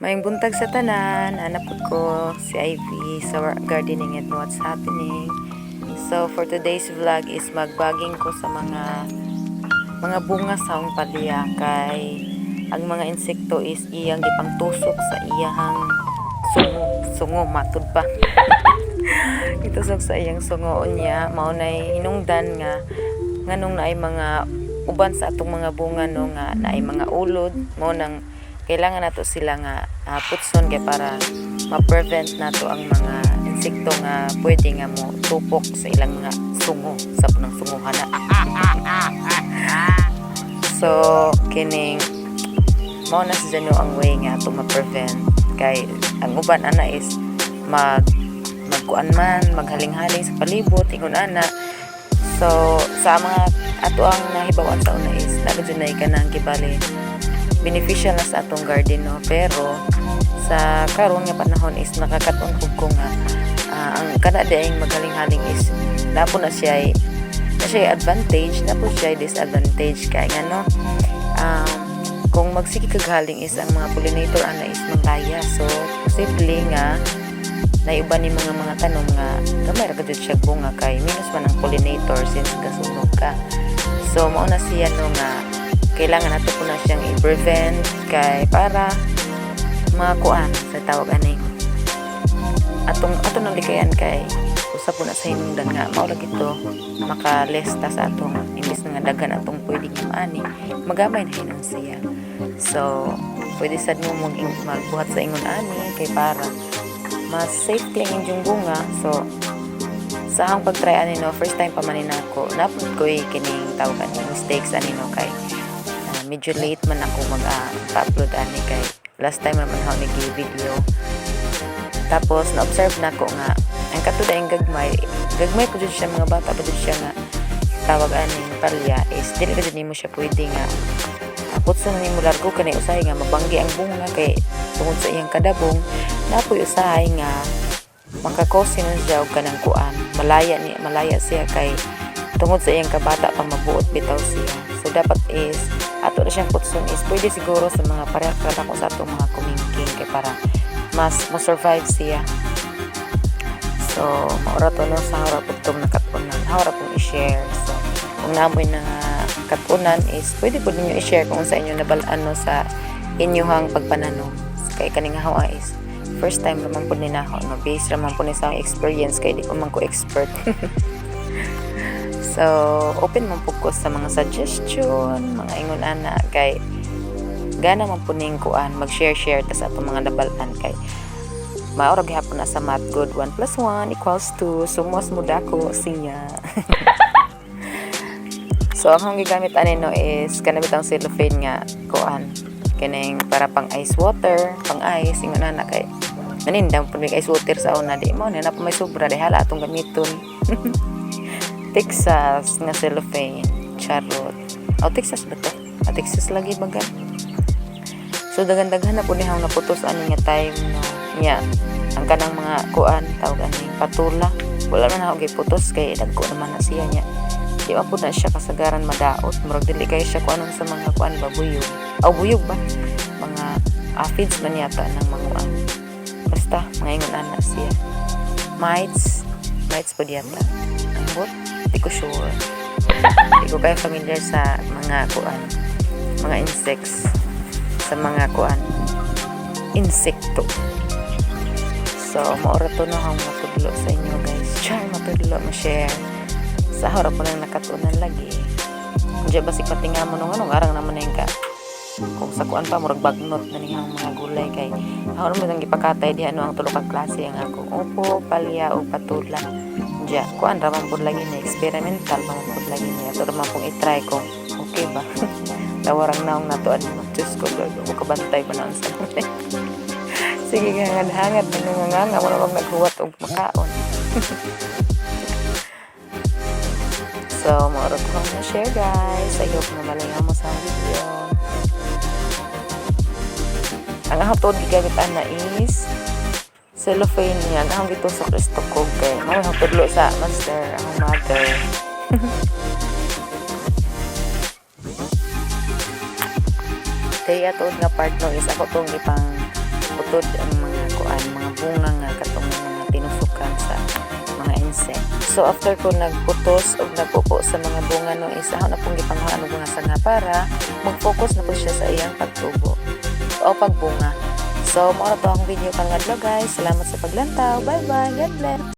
Maayong buntag sa tanan, hanapod ko si Ivy sa gardening and what's happening. So for today's vlog is magbaging ko sa mga bunga sa akong palya kay ang mga insekto is iyang gipang tusok sa iyahang sungo matud pa. Itusok sa iyang sungo niya mao nay hinungdan nga nganong naay mga uban sa atong mga bunga no nga naay mga ulod mo nang kailangan nato sila nga putson kay para ma-prevent nato ang mga insekto nga pwede nga mo tupok sa ilang mga sungo sa punang sunguhana. So kining mao na sa ang way nga to ma-prevent kay ang uban ana is magkuan man maghaling-haling sa palibot ingon ana. So sa mga ato ang nahibawan sa una is nagudunay ka nang gibali beneficial na sa atong garden no, pero sa karon nga panahon is nakakaton ko nga ang kana daing maghaling-haling is napo na siya advantage, napo siya disadvantage kay nga no kung magsigi kag haling is ang mga pollinator ana is manglaya, so posible nga naiba ni mga tanom nga gamay ra gud siya bunga kay minus man ang pollinator since gasunog ka. So mao na siya no nga kailangan nato po na siyang i-prevent kay para makuan sa tawag ani atong likayan kay usa po na sa hinungdan nga mao lagi to makalesta sa atong imbis nga daghan atong pwedeng ani magamay na hinon siya. So pwede sad mo magbuhat sa ingon ani kay para mas safety ang inyong bunga. So sa akong pag-try ani no, first time pa man nako napud ko kining tawag ani mistakes ani no kay medyo late man ako mag-upload ani kay last time naman ako nag-video. Tapos na-observe na ko nga ang katudaing gagmay ko dyan siya mga bata pa dyan siya nga tawag aning palya is dili ka dyan mo siya pwede nga putso na nimo largo ka na usahay nga mabanggi ang bunga kay tungod sa iyang kadabong napoy usahay nga makakosin na siya og kanang kuan malaya siya kay tungod sa iyang kabata pang mabuot bitaw siya. So dapat is ato na siyang putson is pwede siguro sa mga pareha ko sa atong mga kumingking kay para mas mo-survive siya. So maura to no sa harap itong nakatunan harap pong i-share. So kung namoy na katunan is pwede po ninyo i-share kung sa inyo nabalaan no sa inyuhang pagpananom kay kaning hawa is first time naman po ninaho no, based naman po ni sa experience kay di ko man ko expert. So, open man po ko sa mga suggestion, mga ingon ana kay gana man po ning kuan mag-share ta sa atong mga nabalaan kay maura gihapon na sa math good 1 + 1 = 2 so mas muda ko siya. So ang gigamit ani no is kanabit ang cellophane nga kuan kining para pang ice water, pang ice ingon ana kay nanindang po may ice water sa una di mo na pa may sobra di hala atong gamiton. Texas nga cellophane charot. Texas ba to? Texas lagi baga. So daghan-daghan na po nihang naputos ani nga time no. Nya ang kanang mga kuan tawag ani patula. Wala man ako giputos kay dagko naman na siya nya. Di ba po na siya kasagaran madaot. Murag dili kay siya kuanon sa mga kuan ba buyog. Buyog ba? Mga aphids man yata ng manguan. Basta mga ingon ana siya. Mites po yata. Ambot di ko sure. Di ko kaya familiar sa mga kuan, mga insects, sa mga kuan, insekto. So, maura to no hang matudlo sa inyo guys. Char matudlo, ma-share. Sa harap po nang nakatunan lagi. Kung dyan basik patinga mo nung anong arang naman na yung ka. Kung sa kuan pa, murag bagnot na niyang mga gulay kay ako naman nang ipakatay di ano ang tulok ang klase ang ako. Upo, palya o patula. Diya, kuan raman po lagi na experimental raman po lagi niya. Ito raman pong itry ko. Okay ba? Tawarang naong natuan mo. Diyos ko, Lord. Makabantay pa naon sa mga. Sige nga, hangad na nanganganga. Wala bang naghuwat o makaon. So, maurot ko na share guys. I hope na malingaw mo sa video. Ang hapon gigamit ana is cellophane niya. Ang gitusok is tukog kay mao ang tudlo sa master ang mother. Kaya atod nga part no is ako tong ipang putod ang mga kuan, mga bunga nga katong mga tinusukan sa mga insect. So after ko nagputos o nagpupo sa mga bunga no isa na pong gipanguhaan og mga sanga para mag-focus na po siya sa iyang pagtubo o pagbunga. So mao na to ang video kang adlaw guys. Salamat sa paglantaw. Bye bye. God bless.